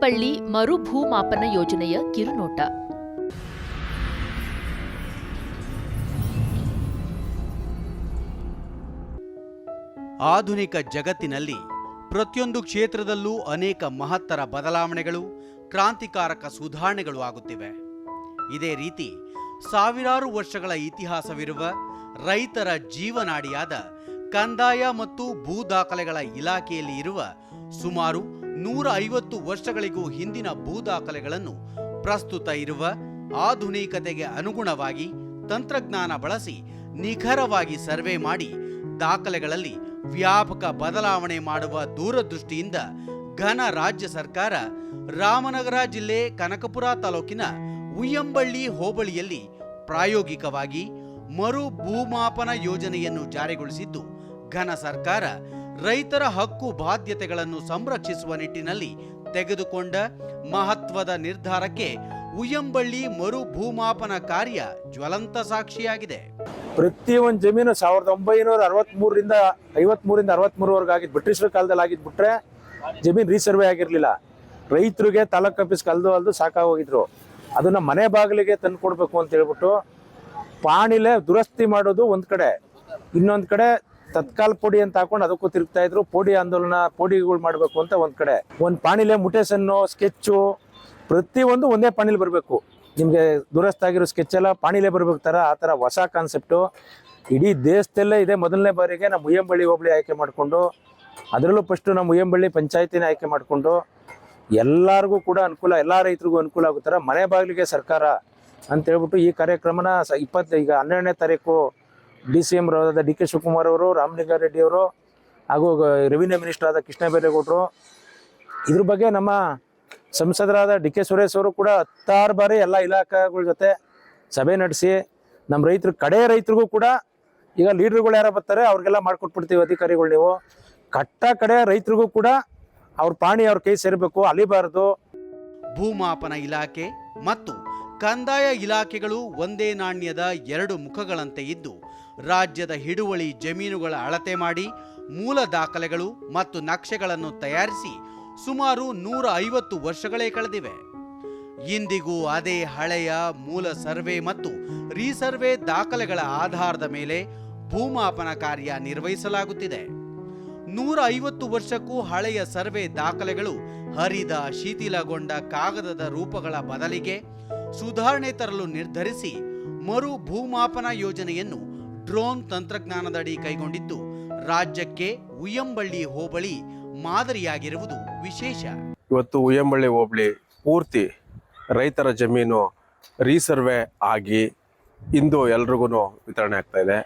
ಉಯ್ಯಂಬಳ್ಳಿ ಮರುಭೂಮಾಪನ ಯೋಜನೆಯ ಕಿರುನೋಟ. ಆಧುನಿಕ ಜಗತ್ತಿನಲ್ಲಿ ಪ್ರತಿಯೊಂದು ಕ್ಷೇತ್ರದಲ್ಲೂ ಅನೇಕ ಮಹತ್ತರ ಬದಲಾವಣೆಗಳು, ಕ್ರಾಂತಿಕಾರಕ ಸುಧಾರಣೆಗಳು ಆಗುತ್ತಿವೆ. ಇದೇ ರೀತಿ ಸಾವಿರಾರು ವರ್ಷಗಳ ಇತಿಹಾಸವಿರುವ ರೈತರ ಜೀವನಾಡಿಯಾದ ಕಂದಾಯ ಮತ್ತು ಭೂ ದಾಖಲೆಗಳ ಇಲಾಖೆಯಲ್ಲಿ ಇರುವ ಸುಮಾರು 150 ವರ್ಷಗಳಿಗೂ ಹಿಂದಿನ ಭೂ ದಾಖಲೆಗಳನ್ನು ಪ್ರಸ್ತುತ ಇರುವ ಆಧುನಿಕತೆಗೆ ಅನುಗುಣವಾಗಿ ತಂತ್ರಜ್ಞಾನ ಬಳಸಿ ನಿಖರವಾಗಿ ಸರ್ವೆ ಮಾಡಿ ದಾಖಲೆಗಳಲ್ಲಿ ವ್ಯಾಪಕ ಬದಲಾವಣೆ ಮಾಡುವ ದೂರದೃಷ್ಟಿಯಿಂದ ಘನ ರಾಜ್ಯ ಸರ್ಕಾರ ರಾಮನಗರ ಜಿಲ್ಲೆ ಕನಕಪುರ ತಾಲೂಕಿನ ಉಯ್ಯಂಬಳ್ಳಿ ಹೋಬಳಿಯಲ್ಲಿ ಪ್ರಾಯೋಗಿಕವಾಗಿ ಮರು ಭೂಮಾಪನ ಯೋಜನೆಯನ್ನು ಜಾರಿಗೊಳಿಸಿದ್ದು, ಘನ ಸರ್ಕಾರ ರೈತರ ಹಕ್ಕು ಬಾಧ್ಯತೆಗಳನ್ನು ಸಂರಕ್ಷಿಸುವ ನಿಟ್ಟಿನಲ್ಲಿ ತೆಗೆದುಕೊಂಡ ಮಹತ್ವದ ನಿರ್ಧಾರಕ್ಕೆ ಉಯ್ಯಂಬಳ್ಳಿ ಮರು ಭೂಮಾಪನ ಕಾರ್ಯ ಜ್ವಲಂತ ಸಾಕ್ಷಿಯಾಗಿದೆ. ಪ್ರತಿಯೊಂದು ಜಮೀನು 1963ರಿಂದ 63ವರೆಗೆ ಆಗಿದ್ದು, ಬ್ರಿಟಿಷರ ಕಾಲದಲ್ಲಿ ಆಗಿದ್ದು ಬಿಟ್ರೆ ಜಮೀನು ರೀಸರ್ವೆ ಆಗಿರಲಿಲ್ಲ. ರೈತರಿಗೆ ತಾಲೂಕು ಆಫೀಸ್ ಕಲ್ದು ಸಾಕಾಗೋಗಿದ್ರು. ಅದನ್ನ ಮನೆ ಬಾಗಿಲಿಗೆ ತಂದು ಕೊಡ್ಬೇಕು ಅಂತ ಹೇಳ್ಬಿಟ್ಟು ಪಾಣಿಲೆ ದುರಸ್ತಿ ಮಾಡೋದು ಒಂದ್ ಕಡೆ, ಇನ್ನೊಂದ್ ಕಡೆ ತತ್ಕಾಲ್ ಪೋಡಿ ಅಂತ ಹಾಕೊಂಡು ಅದಕ್ಕೂ ತಿರುಗ್ತಾ ಇದ್ರು. ಪೋಡಿ ಆಂದೋಲನ, ಪೋಡಿಗಳು ಮಾಡಬೇಕು ಅಂತ ಒಂದ್ ಕಡೆ, ಒಂದು ಪಾಣಿಲೆ ಮುಟೇಸನ್ನು, ಸ್ಕೆಚ್ಚು ಪ್ರತಿಯೊಂದು ಒಂದೇ ಪಾಣಿಲಿ ಬರಬೇಕು. ನಿಮಗೆ ದುರಸ್ತಾಗಿರೋ ಸ್ಕೆಚ್ ಎಲ್ಲ ಪಾಣಿಲೆ ಬರ್ಬೇಕು ತರ, ಆ ಥರ ಹೊಸ ಕಾನ್ಸೆಪ್ಟು ಇಡೀ ದೇಶದಲ್ಲೇ ಇದೆ. ಮೊದಲನೇ ಬಾರಿಗೆ ನಮ್ಮ ಉಯ್ಯಂಬಳ್ಳಿ ಹೋಬಳಿ ಆಯ್ಕೆ ಮಾಡಿಕೊಂಡು, ಅದರಲ್ಲೂ ಫಸ್ಟು ನಮ್ಮ ಉಯ್ಯಂಬಳ್ಳಿ ಪಂಚಾಯತಿನ ಆಯ್ಕೆ ಮಾಡಿಕೊಂಡು ಎಲ್ಲರಿಗೂ ಕೂಡ ಅನುಕೂಲ, ಎಲ್ಲ ರೈತರಿಗೂ ಅನುಕೂಲ ಆಗೋ ಥರ ಮನೆ ಬಾಗಿಲಿಗೆ ಸರ್ಕಾರ ಅಂತ ಹೇಳ್ಬಿಟ್ಟು ಈ ಕಾರ್ಯಕ್ರಮನ ಈಗ 12ನೇ ತಾರೀಕು DCM ಡಿ.ಕೆ. ಶಿವಕುಮಾರ್ ಅವರು, ರಾಮಲಿಂಗಾರೆಡ್ಡಿ ಅವರು ಹಾಗೂ ರೆವಿನ್ಯೂ ಮಿನಿಸ್ಟರ್ ಆದ ಕೃಷ್ಣ ಬೈರೇಗೌಡರು, ಇದ್ರ ಬಗ್ಗೆ ನಮ್ಮ ಸಂಸದರಾದ ಡಿ.ಕೆ. ಸುರೇಶ್ ಅವರು ಕೂಡ 16 ಬಾರಿ ಎಲ್ಲ ಇಲಾಖೆಗಳ ಜೊತೆ ಸಭೆ ನಡೆಸಿ ನಮ್ಮ ರೈತರಿಗೂ ಕೂಡ ಈಗ ಲೀಡರ್ಗಳು ಯಾರು ಬರ್ತಾರೆ ಅವ್ರಿಗೆಲ್ಲ ಮಾಡ್ಕೊಟ್ಬಿಡ್ತೀವಿ ಅಧಿಕಾರಿಗಳು. ನೀವು ಕಡೆ ರೈತರಿಗೂ ಕೂಡ ಅವ್ರ ಪಾಣಿ ಅವ್ರ ಕೈ ಸೇರಬೇಕು, ಅಲಿಬಾರದು. ಭೂಮಾಪನ ಇಲಾಖೆ ಮತ್ತು ಕಂದಾಯ ಇಲಾಖೆಗಳು ಒಂದೇ ನಾಣ್ಯದ ಎರಡು ಮುಖಗಳಂತೆ ಇದ್ದು, ರಾಜ್ಯದ ಹಿಡುವಳಿ ಜಮೀನುಗಳ ಅಳತೆ ಮಾಡಿ ಮೂಲ ದಾಖಲೆಗಳು ಮತ್ತು ನಕ್ಷೆಗಳನ್ನು ತಯಾರಿಸಿ ಸುಮಾರು 150 ವರ್ಷಗಳೇ ಕಳೆದಿವೆ. ಇಂದಿಗೂ ಅದೇ ಹಳೆಯ ಮೂಲ ಸರ್ವೆ ಮತ್ತು ರೀಸರ್ವೆ ದಾಖಲೆಗಳ ಆಧಾರದ ಮೇಲೆ ಭೂಮಾಪನ ಕಾರ್ಯ ನಿರ್ವಹಿಸಲಾಗುತ್ತಿದೆ. 150 ವರ್ಷಕ್ಕೂ ಹಳೆಯ ಸರ್ವೆ ದಾಖಲೆಗಳು ಹರಿದ, ಶಿಥಿಲಗೊಂಡ ಕಾಗದದ ರೂಪಗಳ ಬದಲಿಗೆ ಸುಧಾರಣೆ ತರಲು ನಿರ್ಧರಿಸಿ ಮರು ಭೂಮಾಪನ ಯೋಜನೆಯನ್ನು ಡ್ರೋನ್ ತಂತ್ರಜ್ಞಾನದಡಿ ಕೈಗೊಂಡಿದ್ದು, ರಾಜ್ಯಕ್ಕೆ ಉಯ್ಯಂಬಳ್ಳಿ ಹೋಬಳಿ ಮಾದರಿಯಾಗಿರುವುದು ವಿಶೇಷ. ಇವತ್ತು ಉಯ್ಯಂಬಳ್ಳಿ ಹೋಬಳಿ ಪೂರ್ತಿ ರೈತರ ಜಮೀನು ರೀಸರ್ವೆ ಆಗಿ ಇಂದು ಎಲ್ರಿಗೂ ವಿತರಣೆ ಆಗ್ತಾ ಇದೆ.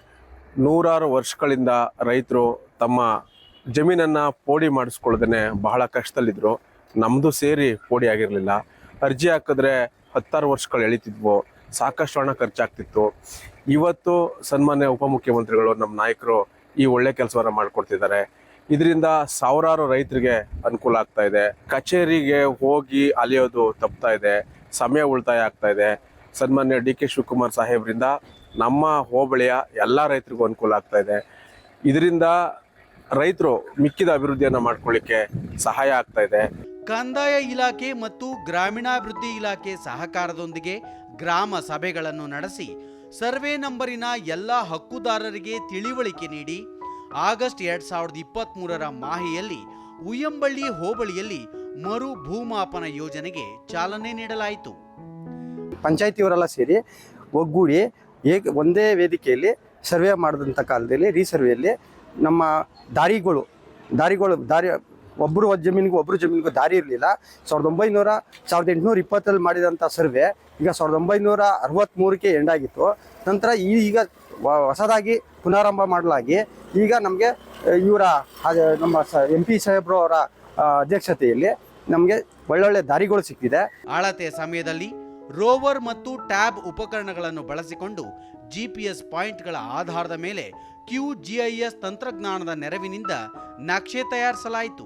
100 ವರ್ಷಗಳಿಂದ ರೈತರು ತಮ್ಮ ಜಮೀನನ್ನು ಪೋಡಿ ಮಾಡಿಸ್ಕೊಳ್ಳೋದೇ ಬಹಳ ಕಷ್ಟದಲ್ಲಿದ್ದರು. ನಮ್ಮದು ಸೇರಿ ಪೋಡಿ ಆಗಿರಲಿಲ್ಲ. ಅರ್ಜಿ ಹಾಕಿದ್ರೆ 16 ವರ್ಷಗಳು ಎಳಿತಿದ್ವು, ಸಾಕಷ್ಟು ಹಣ ಖರ್ಚಾಗ್ತಿತ್ತು. ಇವತ್ತು ಸನ್ಮಾನ್ಯ ಉಪಮುಖ್ಯಮಂತ್ರಿಗಳು, ನಮ್ಮ ನಾಯಕರು ಈ ಒಳ್ಳೆ ಕೆಲಸವನ್ನು ಮಾಡಿಕೊಡ್ತಿದ್ದಾರೆ. ಇದರಿಂದ ಸಾವಿರಾರು ರೈತರಿಗೆ ಅನುಕೂಲ ಆಗ್ತಾ ಇದೆ. ಕಚೇರಿಗೆ ಹೋಗಿ ಅಲಿಯೋದು ತಪ್ತಾ ಇದೆ, ಸಮಯ ಉಳಿತಾಯ ಆಗ್ತಾ ಇದೆ. ಸನ್ಮಾನ್ಯ ಡಿ.ಕೆ. ಶಿವಕುಮಾರ್ ಸಾಹೇಬರಿಂದ ನಮ್ಮ ಹೋಬಳಿಯ ಎಲ್ಲ ರೈತರಿಗೂ ಅನುಕೂಲ ಆಗ್ತಾ ಇದೆ. ಇದರಿಂದ ರೈತರು ಮಿಕ್ಕಿದ ಅಭಿವೃದ್ಧಿಯನ್ನು ಮಾಡ್ಕೊಳ್ಳಿಕ್ಕೆ ಸಹಾಯ ಆಗ್ತಾ ಇದೆ. ಕಂದಾಯ ಇಲಾಖೆ ಮತ್ತು ಗ್ರಾಮೀಣಾಭಿವೃದ್ಧಿ ಇಲಾಖೆ ಸಹಕಾರದೊಂದಿಗೆ ಗ್ರಾಮ ಸಭೆಗಳನ್ನು ನಡೆಸಿ ಸರ್ವೆ ನಂಬರಿನ ಎಲ್ಲ ಹಕ್ಕುದಾರರಿಗೆ ತಿಳಿವಳಿಕೆ ನೀಡಿ ಆಗಸ್ಟ್ 2023ರ ಮಾಹೆಯಲ್ಲಿ ಉಯ್ಯಂಬಳ್ಳಿ ಹೋಬಳಿಯಲ್ಲಿ ಮರು ಭೂಮಾಪನ ಯೋಜನೆಗೆ ಚಾಲನೆ ನೀಡಲಾಯಿತು. ಪಂಚಾಯತಿಯವರೆಲ್ಲ ಸೇರಿ ಒಗ್ಗೂಡಿ ಒಂದೇ ವೇದಿಕೆಯಲ್ಲಿ ಸರ್ವೆ ಮಾಡಿದಂಥ ಕಾಲದಲ್ಲಿ ರೀಸರ್ವೆಯಲ್ಲಿ ನಮ್ಮ ದಾರಿ ಒಬ್ಬರು ಜಮೀನಿಗೂ ದಾರಿ ಇರಲಿಲ್ಲ. 1820 ಮಾಡಿದಂಥ ಸರ್ವೆ ಈಗ 1963ಕ್ಕೆ ಎಂಡಾಗಿತ್ತು. ನಂತರ ಈಗ ಹೊಸದಾಗಿ ಪುನರಾರಂಭ ಮಾಡಲಾಗಿ ಈಗ ನಮಗೆ ನಮ್ಮ MP ಸಾಹೇಬ್ರು ಅವರ ಅಧ್ಯಕ್ಷತೆಯಲ್ಲಿ ನಮಗೆ ಒಳ್ಳೊಳ್ಳೆ ದಾರಿಗಳು ಸಿಕ್ಕಿದೆ. ಅಳತೆ ಸಮಯದಲ್ಲಿ ರೋವರ್ ಮತ್ತು ಟ್ಯಾಬ್ ಉಪಕರಣಗಳನ್ನು ಬಳಸಿಕೊಂಡು GPS ಪಾಯಿಂಟ್ಗಳ ಆಧಾರದ ಮೇಲೆ QGIS ತಂತ್ರಜ್ಞಾನದ ನೆರವಿನಿಂದ ನಕ್ಷೆ ತಯಾರಿಸಲಾಯಿತು.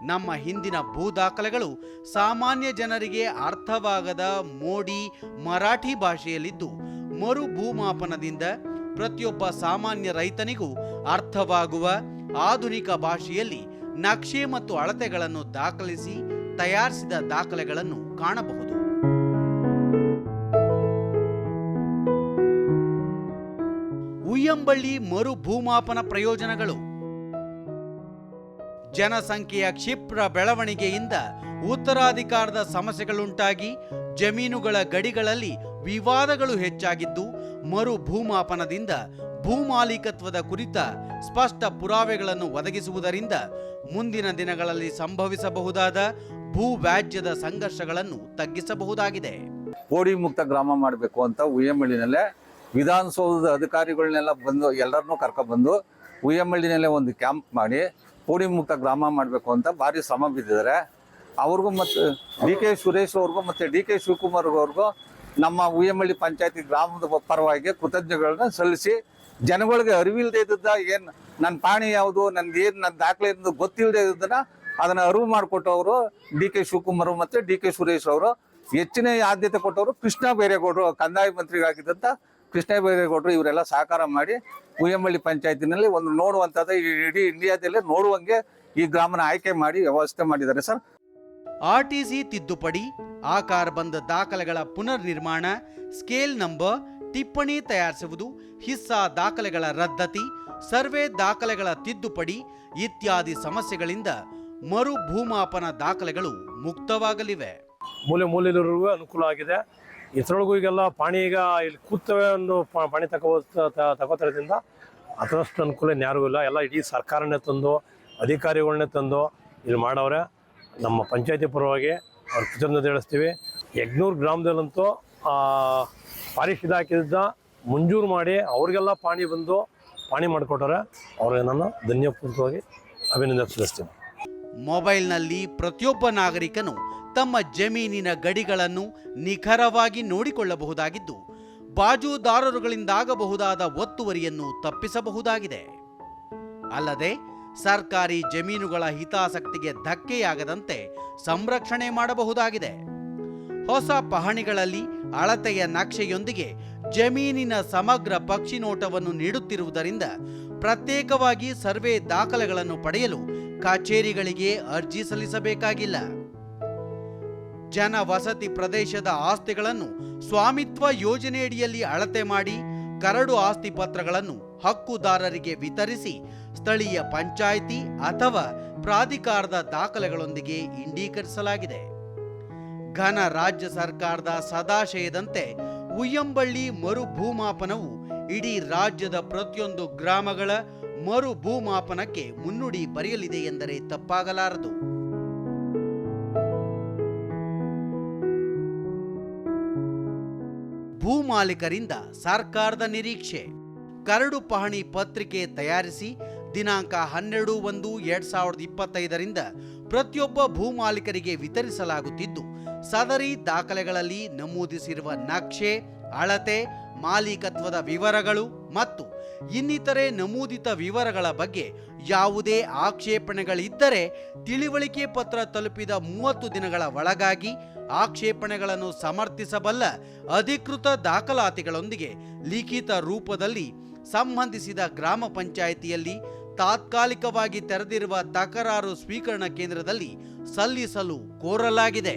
ನಮ್ಮ ಹಿಂದಿನ ಭೂ ದಾಖಲೆಗಳು ಸಾಮಾನ್ಯ ಜನರಿಗೆ ಅರ್ಥವಾಗದ ಮೋಡಿ ಮರಾಠಿ ಭಾಷೆಯಲ್ಲಿದ್ದು, ಮರು ಭೂಮಾಪನದಿಂದ ಪ್ರತಿಯೊಬ್ಬ ಸಾಮಾನ್ಯ ರೈತನಿಗೂ ಅರ್ಥವಾಗುವ ಆಧುನಿಕ ಭಾಷೆಯಲ್ಲಿ ನಕ್ಷೆ ಮತ್ತು ಅಳತೆಗಳನ್ನು ದಾಖಲಿಸಿ ತಯಾರಿಸಿದ ದಾಖಲೆಗಳನ್ನು ಕಾಣಬಹುದು. ಉಯ್ಯಂಬಳ್ಳಿ ಮರು ಭೂಮಾಪನ ಪ್ರಯೋಜನಗಳು. ಜನಸಂಖ್ಯೆಯ ಕ್ಷಿಪ್ರ ಬೆಳವಣಿಗೆಯಿಂದ ಉತ್ತರಾಧಿಕಾರದ ಸಮಸ್ಯೆಗಳುಂಟಾಗಿ ಜಮೀನುಗಳ ಗಡಿಗಳಲ್ಲಿ ವಿವಾದಗಳು ಹೆಚ್ಚಾಗಿದ್ದು, ಮರು ಭೂಮಾಪನದಿಂದ ಭೂಮಾಲೀಕತ್ವದ ಕುರಿತ ಸ್ಪಷ್ಟ ಪುರಾವೆಗಳನ್ನು ಒದಗಿಸುವುದರಿಂದ ಮುಂದಿನ ದಿನಗಳಲ್ಲಿ ಸಂಭವಿಸಬಹುದಾದ ಭೂ ವ್ಯಾಜ್ಯದ ಸಂಘರ್ಷಗಳನ್ನು ತಗ್ಗಿಸಬಹುದಾಗಿದೆ. ಪೋಡಿ ಮುಕ್ತ ಗ್ರಾಮ ಮಾಡಬೇಕು ಅಂತ ಉಯ್ಯಂಬಳ್ಳಿನಲ್ಲೇ ವಿಧಾನಸೌಧದ ಅಧಿಕಾರಿಗಳನ್ನೆಲ್ಲ ಬಂದು ಎಲ್ಲರನ್ನೂ ಕರ್ಕೊಬಂದು ಉಯ್ಯಂಬಳ್ಳಿನಲ್ಲೇ ಒಂದು ಕ್ಯಾಂಪ್ ಮಾಡಿ ಪೋಡಿ ಮುಕ್ತ ಗ್ರಾಮ ಮಾಡಬೇಕು ಅಂತ ಭಾರಿ ಶ್ರಮ ಬಿದ್ದಿದ್ದಾರೆ. ಅವ್ರಿಗೂ ಮತ್ತು DK ಸುರೇಶ್ ಅವ್ರಿಗೂ ಮತ್ತು DK ಶಿವಕುಮಾರ್ ಅವ್ರಿಗೂ ನಮ್ಮ ಉಯ್ಯಂಬಳ್ಳಿ ಪಂಚಾಯತಿ ಗ್ರಾಮದ ಪರವಾಗಿ ಕೃತಜ್ಞತೆಗಳನ್ನ ಸಲ್ಲಿಸಿ, ಜನಗಳಿಗೆ ಅರಿವಿಲ್ಲದೆ ಇದ್ದದ್ದ ಏನು ನನ್ನ ಪಾಣಿ ಯಾವುದು, ನನ್ನ ದಾಖಲೆ ಇರೋದು ಗೊತ್ತಿಲ್ಲದೆ ಇದ್ದದನ್ನ ಅದನ್ನು ಅರಿವು ಮಾಡಿಕೊಟ್ಟವರು DK ಶಿವಕುಮಾರ್ ಮತ್ತು DK ಸುರೇಶ್ ಅವರು. ಹೆಚ್ಚಿನ ಆದ್ಯತೆ ಕೊಟ್ಟವರು ಕೃಷ್ಣ ಬೈರೇಗೌಡರು, ಕಂದಾಯ ಮಂತ್ರಿಗಾಗಿದ್ದಂಥ ಕೃಷ್ಣ ಬೈರೇಗೌಡರು. ಇವರೆಲ್ಲ ಸಹಕಾರ ಮಾಡಿ ಉಯ್ಯಂಬಳ್ಳಿ ಪಂಚಾಯತಿನಲ್ಲಿ ಒಂದು ನೋಡುವಂಥದ್ದು ಇಡೀ ಇಂಡಿಯಾದಲ್ಲೇ ನೋಡುವಂಗೆ ಈ ಗ್ರಾಮನ ಆಯ್ಕೆ ಮಾಡಿ ವ್ಯವಸ್ಥೆ ಮಾಡಿದ್ದಾರೆ ಸರ್. RTC ತಿದ್ದುಪಡಿ, ಆಕಾರ ಬಂದ ದಾಖಲೆಗಳ ಪುನರ್ ನಿರ್ಮಾಣ, ಸ್ಕೇಲ್ ನಂಬರ್, ಟಿಪ್ಪಣಿ ತಯಾರಿಸುವುದು, ಹಿಸ್ಸಾ ದಾಖಲೆಗಳ ರದ್ದತಿ, ಸರ್ವೆ ದಾಖಲೆಗಳ ತಿದ್ದುಪಡಿ ಇತ್ಯಾದಿ ಸಮಸ್ಯೆಗಳಿಂದ ಮರು ಭೂಮಾಪನ ದಾಖಲೆಗಳು ಮುಕ್ತವಾಗಲಿವೆ. ಮೂಲೆಯಲ್ಲಿರೋರಿಗೂ ಅನುಕೂಲ ಆಗಿದೆ. ಇತರೊಳಗೂ ಈಗೆಲ್ಲ ಪಾಣಿ ಈಗ ಇಲ್ಲಿ ಕೂತವೆ ಒಂದು ಪಾಣಿ ತಗೋತಿರೋದ್ರಿಂದ ಅದರಷ್ಟು ಅನುಕೂಲ ಯಾರಿಗೂ ಇಲ್ಲ. ಎಲ್ಲ ಇಡೀ ಸರ್ಕಾರನೇ ತಂದು ಅಧಿಕಾರಿಗಳನ್ನೇ ತಂದು ಇಲ್ಲಿ ಮಾಡವ್ರೆ. ನಮ್ಮ ಪಂಚಾಯತಿ ಪರವಾಗಿ ಅವ್ರ ಕೃತಜ್ಞತೆ ತಿಳಿಸ್ತೀವಿ. ಯಗ್ನೂರು ಗ್ರಾಮದಲ್ಲಂತೂ ಫಾರೆಸ್ಟ್ ಇಲಾಖೆಯಿಂದ ಮಂಜೂರು ಮಾಡಿ ಅವ್ರಿಗೆಲ್ಲ ಪಾಣಿ ಬಂದು ಪಾಣಿ ಮಾಡಿಕೊಟ್ಟರೆ ಅವ್ರಿಗೆ ನಾನು ಧನ್ಯಪೂರ್ವಕವಾಗಿ ಅಭಿನಂದನೆ ಸಲ್ಲಿಸ್ತೀನಿ. ಮೊಬೈಲ್ನಲ್ಲಿ ಪ್ರತಿಯೊಬ್ಬ ನಾಗರಿಕನು ತಮ್ಮ ಜಮೀನಿನ ಗಡಿಗಳನ್ನು ನಿಖರವಾಗಿ ನೋಡಿಕೊಳ್ಳಬಹುದಾಗಿದ್ದು, ಬಾಜುದಾರರುಗಳಿಂದಾಗಬಹುದಾದ ಒತ್ತುವರಿಯನ್ನು ತಪ್ಪಿಸಬಹುದಾಗಿದೆ. ಅಲ್ಲದೆ ಸರ್ಕಾರಿ ಜಮೀನುಗಳ ಹಿತಾಸಕ್ತಿಗೆ ಧಕ್ಕೆಯಾಗದಂತೆ ಸಂರಕ್ಷಣೆ ಮಾಡಬಹುದಾಗಿದೆ. ಹೊಸ ಪಹಣಿಗಳಲ್ಲಿ ಅಳತೆಯ ನಕ್ಷೆಯೊಂದಿಗೆ ಜಮೀನಿನ ಸಮಗ್ರ ಪಕ್ಷಿ ನೋಟವನ್ನು ನೀಡುತ್ತಿರುವುದರಿಂದ ಪ್ರತ್ಯೇಕವಾಗಿ ಸರ್ವೆ ದಾಖಲೆಗಳನ್ನು ಪಡೆಯಲು ಕಚೇರಿಗಳಿಗೆ ಅರ್ಜಿ ಸಲ್ಲಿಸಬೇಕಾಗಿಲ್ಲ. ಜನವಸತಿ ಪ್ರದೇಶದ ಆಸ್ತಿಗಳನ್ನು ಸ್ವಾಮಿತ್ವ ಯೋಜನೆಯಡಿಯಲ್ಲಿ ಅಳತೆ ಮಾಡಿ ಕರಡು ಆಸ್ತಿ ಪತ್ರಗಳನ್ನು ಹಕ್ಕುದಾರರಿಗೆ ವಿತರಿಸಿ ಸ್ಥಳೀಯ ಪಂಚಾಯಿತಿ ಅಥವಾ ಪ್ರಾಧಿಕಾರದ ದಾಖಲೆಗಳೊಂದಿಗೆ ಇಂಡೀಕರಿಸಲಾಗಿದೆ. ಘನ ರಾಜ್ಯ ಸರ್ಕಾರದ ಸದಾಶಯದಂತೆ ಉಯ್ಯಂಬಳ್ಳಿ ಮರು ಭೂಮಾಪನವು ಇಡೀ ರಾಜ್ಯದ ಪ್ರತಿಯೊಂದು ಗ್ರಾಮಗಳ ಮರು ಭೂಮಾಪನಕ್ಕೆ ಮುನ್ನುಡಿ ಬರೆಯಲಿದೆ ಎಂದರೆ ತಪ್ಪಾಗಲಾರದು. ಭೂಮಾಲೀಕರಿಂದ ಸರ್ಕಾರದ ನಿರೀಕ್ಷೆ. ಕರಡು ಪಹಣಿ ಪತ್ರಿಕೆ ತಯಾರಿಸಿ ದಿನಾಂಕ 12/1/2025 ಪ್ರತಿಯೊಬ್ಬ ಭೂಮಾಲೀಕರಿಗೆ ವಿತರಿಸಲಾಗುತ್ತಿದ್ದು, ಸದರಿ ದಾಖಲೆಗಳಲ್ಲಿ ನಮೂದಿಸಿರುವ ನಕ್ಷೆ, ಅಳತೆ, ಮಾಲೀಕತ್ವದ ವಿವರಗಳು ಮತ್ತು ಇನ್ನಿತರೆ ನಮೂದಿತ ವಿವರಗಳ ಬಗ್ಗೆ ಯಾವುದೇ ಆಕ್ಷೇಪಣೆಗಳಿದ್ದರೆ ತಿಳಿವಳಿಕೆ ಪತ್ರ ತಲುಪಿದ 30 ದಿನಗಳ ಒಳಗಾಗಿ ಆಕ್ಷೇಪಣೆಗಳನ್ನು ಸಮರ್ಥಿಸಬಲ್ಲ ಅಧಿಕೃತ ದಾಖಲಾತಿಗಳೊಂದಿಗೆ ಲಿಖಿತ ರೂಪದಲ್ಲಿ ಸಂಬಂಧಿಸಿದ ಗ್ರಾಮ ಪಂಚಾಯಿತಿಯಲ್ಲಿ ತಾತ್ಕಾಲಿಕವಾಗಿ ತೆರೆದಿರುವ ತಕರಾರು ಸ್ವೀಕರಣಾ ಕೇಂದ್ರದಲ್ಲಿ ಸಲ್ಲಿಸಲು ಕೋರಲಾಗಿದೆ.